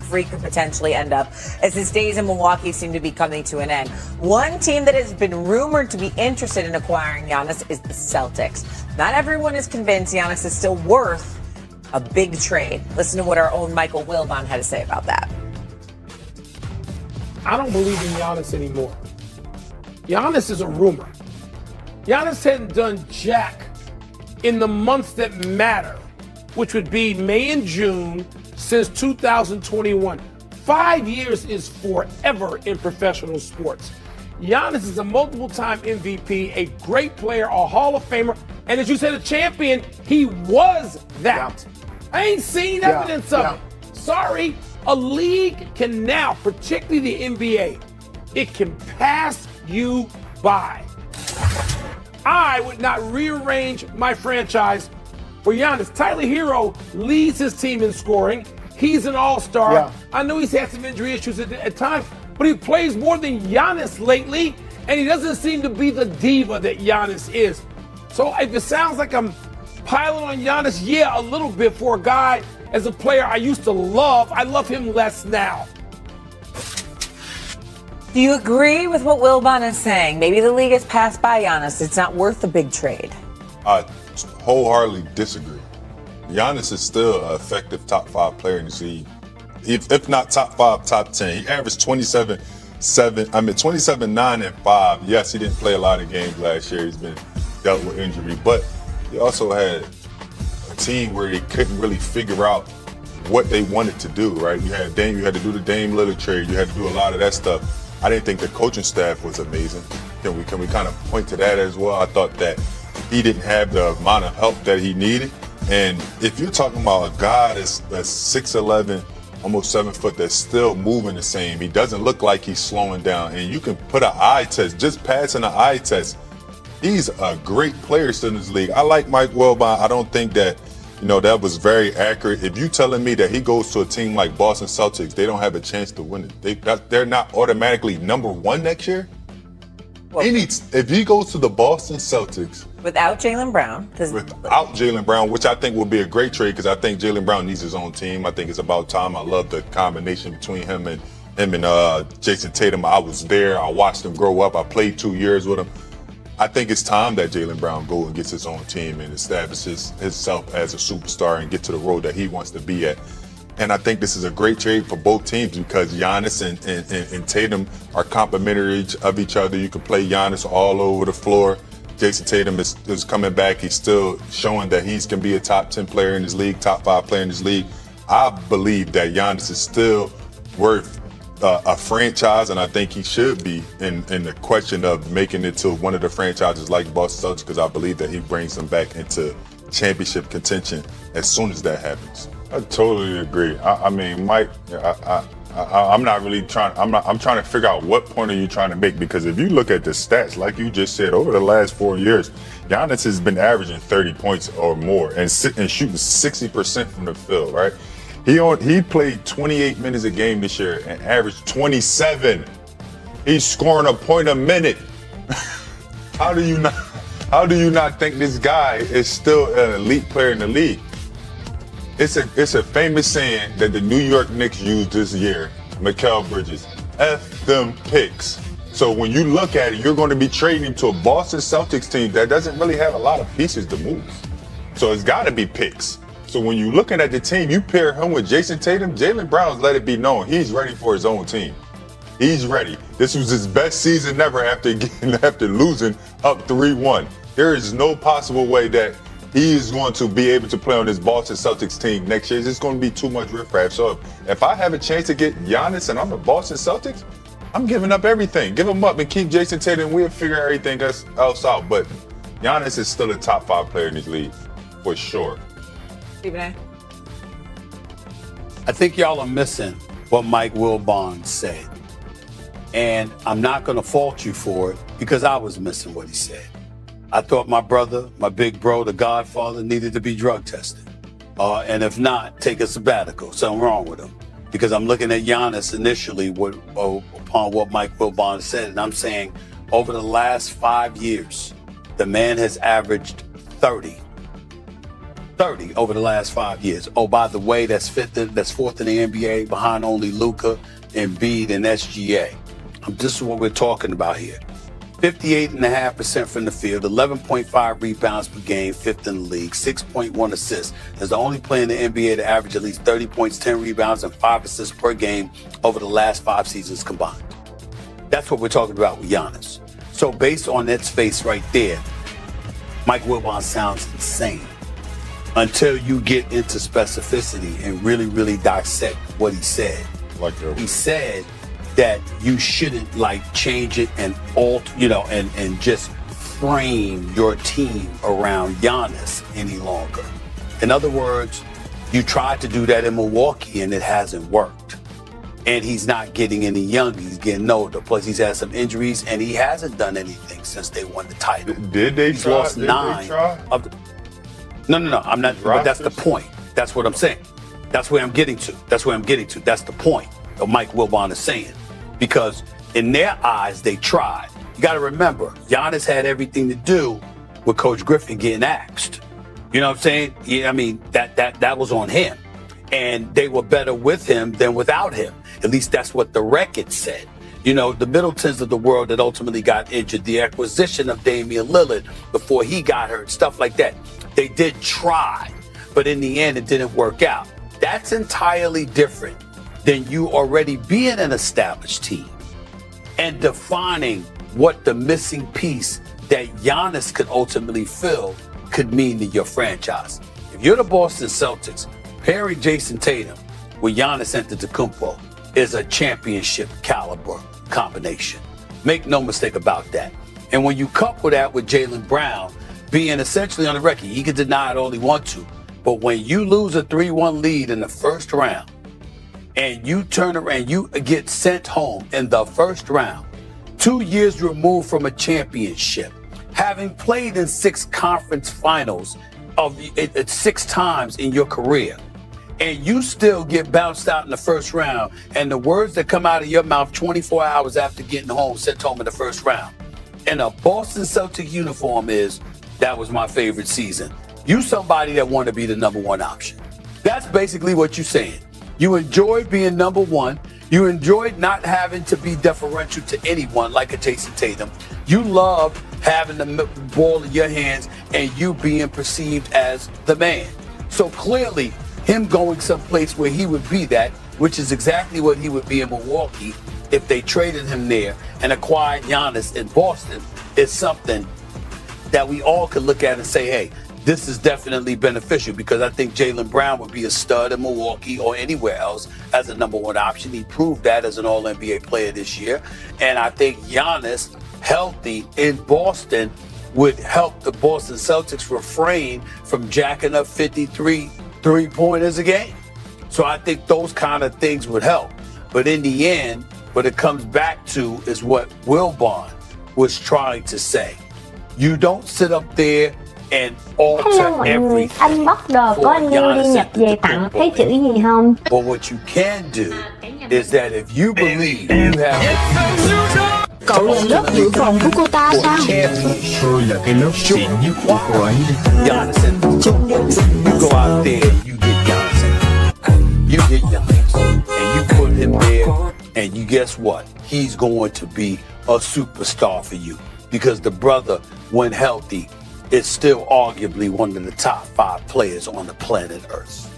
free could potentially end up, as his days in Milwaukee seem to be coming to an end. One team that has been rumored to be interested in acquiring Giannis is the Celtics. Not everyone is convinced Giannis is still worth a big trade. Listen to what our own Michael Wilbon had to say about that. I don't believe in Giannis anymore. Giannis is a rumor. Giannis hadn't done jack in the months that matter, which would be May and June since 2021. 5 years is forever in professional sports. Giannis is a multiple-time MVP, a great player, a Hall of Famer, and as you said, a champion. He was that. Yeah. I ain't seen evidence of it. Sorry. A league can now, particularly the NBA, it can pass you by. I would not rearrange my franchise for Giannis. Tyler Hero leads his team in scoring. He's an all-star. Yeah. I know he's had some injury issues at times, but he plays more than Giannis lately, and he doesn't seem to be the diva that Giannis is. So if it sounds like I'm piling on Giannis, yeah, a little bit for a guy as a player I used to love. I love him less now. Do you agree with what Wilbon is saying? Maybe the league has passed by Giannis. It's not worth the big trade. I wholeheartily disagree. Giannis is still an effective top 5 player in the league. If not top 5, top 10. He averaged 27, 9, and 5. Yes, he didn't play a lot of games last year. He's been dealt with injury, but he also had a team where they couldn't really figure out what they wanted to do, right? You had to do the Dame Lillard trade. You had to do a lot of that stuff. I didn't think the coaching staff was amazing. Can we kind of point to that as well? I thought that he didn't have the amount of help that he needed. And if you're talking about a guy that's 6'11", almost 7 foot, that's still moving the same, he doesn't look like he's slowing down. And you can put an eye test, just passing an eye test. He's a great player still in this league. I like Mike Wilbon. I don't think that, that was very accurate. If you telling me that he goes to a team like Boston Celtics, they don't have a chance to win it. They're not automatically number 1 next year. Well, if he goes to the Boston Celtics without Jaylen Brown, which I think will be a great trade because I think Jaylen Brown needs his own team. I think it's about time. I love the combination between him and Jason Tatum. I was there. I watched him grow up. I played 2 years with him. I think it's time that Jaylen Brown go and gets his own team and establishes himself as a superstar and get to the road that he wants to be at. And I think this is a great trade for both teams because Giannis and Tatum are complementary of each other. You can play Giannis all over the floor. Jason Tatum is coming back. He's still showing that he can be a top 10 player in this league, top 5 player in this league. I believe that Giannis is still worth a franchise, and I think he should be in the question of making it to one of the franchises like Boston Celtics because I believe that he brings them back into championship contention as soon as that happens. I totally agree. I mean, Mike, I'm not really trying. I'm trying to figure out what point are you trying to make, because if you look at the stats, like you just said, over the last 4 years, Giannis has been averaging 30 points or more and shooting 60% from the field. Right? He played 28 minutes a game this year and averaged 27. He's scoring a point a minute. How do you not think this guy is still an elite player in the league? It's a famous saying that the New York Knicks used this year, Mikal Bridges, F them picks. So when you look at it, you're going to be trading to a Boston Celtics team that doesn't really have a lot of pieces to move. So it's got to be picks. So when you're looking at the team, you pair him with Jason Tatum, Jaylen Brown's let it be known he's ready for his own team. He's ready. This was his best season ever after losing up 3-1. There is no possible way that he is going to be able to play on this Boston Celtics team next year. It's just going to be too much riffraff. So if I have a chance to get Giannis and I'm the Boston Celtics, I'm giving up everything. Give him up and keep Jason Tatum. We'll figure everything else out. But Giannis is still a top 5 player in this league, for sure. Stephen A. I think y'all are missing what Mike Wilbon said. And I'm not going to fault you for it because I was missing what he said. I thought my brother, my big bro, the Godfather, needed to be drug tested. And if not, take a sabbatical. Something wrong with him. Because I'm looking at Giannis initially upon what Mike Wilbon said. And I'm saying over the last 5 years, the man has averaged 30. 30 over the last 5 years. Oh, by the way, that's fourth in the NBA behind only Luka, Embiid, and SGA. This is what we're talking about here. 58.5% from the field, 11.5 rebounds per game, fifth in the league, 6.1 assists. Is the only player in the NBA to average at least 30 points, 10 rebounds, and 5 assists per game over the last 5 seasons combined. That's what we're talking about with Giannis. So based on its face right there, Mike Wilbon sounds insane until you get into specificity and really, really dissect what he said. He said that you shouldn't change it and alter, and just frame your team around Giannis any longer. In other words, you tried to do that in Milwaukee and it hasn't worked. And he's not getting any younger, he's getting older. Plus he's had some injuries and he hasn't done anything since they won the title. Did they he's try? Lost Did 9 they try? of the, No, I'm not, but that's the point. That's what I'm saying. That's where I'm getting to. That's the point of Mike Wilbon is saying. Because in their eyes, they tried. You got to remember, Giannis had everything to do with Coach Griffin getting axed. You know what I'm saying? Yeah, I mean, that was on him. And they were better with him than without him. At least that's what the record said. You know, the Middletons of the world that ultimately got injured, the acquisition of Damian Lillard before he got hurt, stuff like that. They did try, but in the end, it didn't work out. That's entirely different than you already being an established team and defining what the missing piece that Giannis could ultimately fill could mean to your franchise. If you're the Boston Celtics, pairing Jason Tatum with Giannis Antetokounmpo is a championship caliber combination. Make no mistake about that. And when you couple that with Jaylen Brown being essentially on the record, he can deny it all he wants to, but when you lose a 3-1 lead in the first round, and you turn around, you get sent home in the first round, 2 years removed from a championship, having played in 6 conference finals of 6 times in your career, and you still get bounced out in the first round, and the words that come out of your mouth 24 hours after getting home, sent home in the first round, in a Boston Celtic uniform is, that was my favorite season. You somebody that want to be the number 1 option. That's basically what you're saying. You enjoyed being number 1. You enjoyed not having to be deferential to anyone like a Jason Tatum. You loved having the ball in your hands and you being perceived as the man. So clearly, him going someplace where he would be that, which is exactly what he would be in Milwaukee if they traded him there and acquired Giannis in Boston, is something that we all could look at and say, hey, this is definitely beneficial, because I think Jaylen Brown would be a stud in Milwaukee or anywhere else as a number 1 option. He proved that as an All-NBA player this year. And I think Giannis, healthy in Boston, would help the Boston Celtics refrain from jacking up 53 three-pointers a game. So I think those kind of things would help. But in the end, what it comes back to is what Wilbon was trying to say. You don't sit up there and alter Hello mọi người, everything. anh bóc đồ có anh yêu đi nhập về tặng thấy chữ gì không? But what you can do is that if you believe you have Cậu là lớp dự phòng của cô ta sao? Tôi là cái lớp xịn nhất của cô ấy. Giannis, you go out there and you get Giannis. You get Giannis and you put him there, and you guess what? He's going to be a superstar for you, because the brother, when healthy, is still arguably one of the top 5 players on the planet Earth.